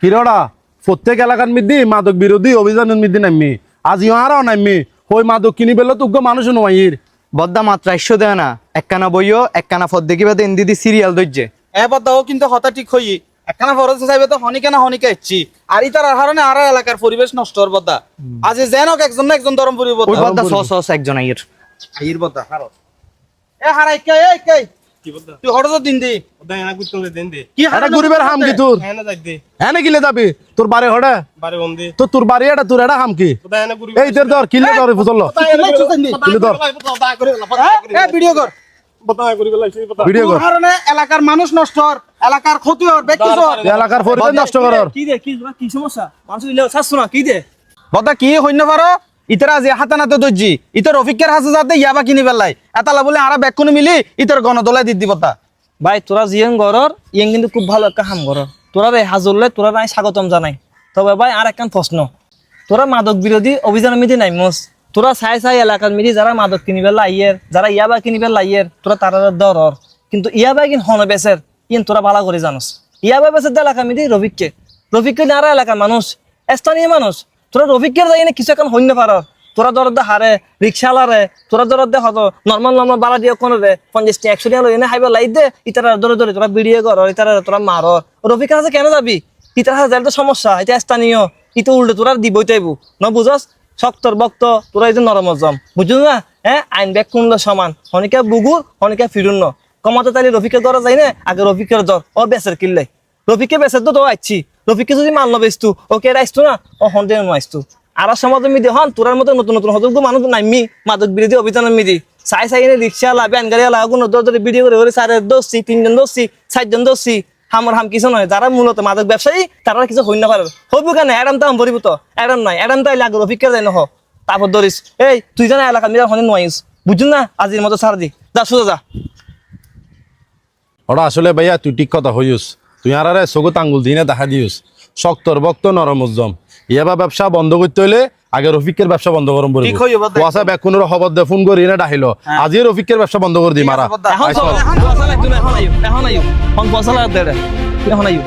কিরোড়া প্রত্যেক এলাকার মধ্যে মাদক বিরোধী অভিযানের মধ্যে নামমি আজ ইহারাও নামমি ওই মাদক কিনি পেলে তুগ্য মানুষ নয় বদ্দা মাত্রা ইস্যু দেয় না একখানা বইও একখানা ফদ দেখিবা দিদি সিরিয়াল দইছে বদ্দাও কিন্তু হতা ঠিক হই একখানা ফরজ চাইবে তো হনিকে না হনিকে ইচ্ছি আর ইতার কারণে আর এলাকার পরিবেশ নষ্ট হর বদ্দা আজ যেন একজন না একজন ধরম পরিব ওই বদ্দা সস একজন আইয়ের আইর বদ্দা হারো হারাই কে কি বদ্দা তুই হঠাৎ দিন দি বদ্দা এনা কুত করে দেন দে কি এটা গরিবের হাম কি তোর এনা যাই দে এনে কিলে যাবি তোর বাড়ি হড়ে বারে বন্দি তো তোর বাড়ি এটা তোর এটা হাম কি বদ্দা এনা গরিব এই তোর ধর কিলে ধর ফুসল কিলে ধর ভিডিও কর ভিডিও কর কারণে এলাকার মানুষ নষ্ট হর এলাকার ক্ষতি হর ব্যক্তি এলাকার পরিবেশ নষ্ট করার কি দে কি সমস্যা মানুষ ইলে ছাড়ছো না কি দে বদ্দা কি হইন পারো ইতারা যে হাতে নাতে দর্জি ইতার রফিকের হাতে যাতে ইয়াবা কিনি পেলাই এতালা বলে আরা ব্যাগ কোনে মিলি ইতার গণদলায় দিদি বদ্দা ভাই তোরা জিয়াং গরর ইয়েং কিন্তু খুব ভালো একটা কাম গরর তোরা রে হাজরলে তোরা নাই স্বাগতম জানাই তবে ভাই আর একখান প্রশ্ন তোরা মাদক বিরোধী অভিযানের মিদি নাই মোস তোরা চাই এলাকার মিদি যারা মাদক কিনিবে লাইয়ের যারা ইয়াবা কিনিবে লাইয়ের তোরা তারা দরর কিন্তু ইয়াবা কিন হন বেসের ইন তোরা ভালো করে জানোস ইয়াবা বেসের এলাকা মিদি রফিককে নারা এলাকার মানুষ স্থানীয় মানুষ তোরা রফিককে যাই না কিছু এখন হইন পার তোরা দরদ হারে রিক্সাওয়ালারে তোরা দরদ হত নর্মাল বাড়া দিয়ে কোনো রে 50 টা 100 টাকা এনে হাইবা লাই দে ইতারা ধরে তোরা ভিডিও কর ইতারা তোরা মার রফিকের কাছে কেন যাবি ইতার কাছে যাইলে তো সমস্যা এটা স্থানীয় ইতো উল্টে তোরা দিবই তাইবো ন বুঝস শক্তর বক্ত তোরা এই যে নরম জম বুঝু না আইন ব্যাগ কোনলো সমান হনিকা বুগুর হনিকা ফিরুন কমাতে তাইলে রফিকের দরা যাই না আগে রফিকের দর ও বেসের কিনলে রফিকে বেসের তো আইছি রফিকে যদি মানলো বেচতু ওকে রাইস্তু না ও হন্ডে আইস্তু আর সমাজের মিদি হন তোরার মতো নতুন নতুন হতজ্ঞ মানুষ নামি মাদক বিরোধী অভিযানের মিদি চাই এনে রিক্সা ব্যান গাড়ি কোনো দর ভিডিও করে সাড়ে 10 3 জন 4 জন হামর হাম কিছু নয় যারা মূলত মাদক ব্যবসায়ী তারা কিছু হই না পারে হইব কেন এরাম তো ভরিব তো এরাম নাই এরাম তাই লাগে রফিকের যাই নহ তারপর ধরিস এই তুই জানা এলাকা মিরা হনে নয়স বুঝুন না আজির মতো ছাড় দি যা সোজা যা ওরা আসলে ভাইয়া তুই ঠিক কথা হইস তুই আর চকুত আঙ্গুল দিনে দেখা দিস শক্তর বক্ত নরম উজ্জম ইয়াবা ব্যবসা বন্ধ করতে হইলে আগে রফিকের ব্যবসা বন্ধ করম বলি ওয়াসা ব্যাগ কোন খবর দে ফোন করি না ডাহিল আজি রফিকের ব্যবসা বন্ধ করে দি মারা এখন পয়সা লাগবে না এখন আইও এখন পয়সা লাগবে এখন আইও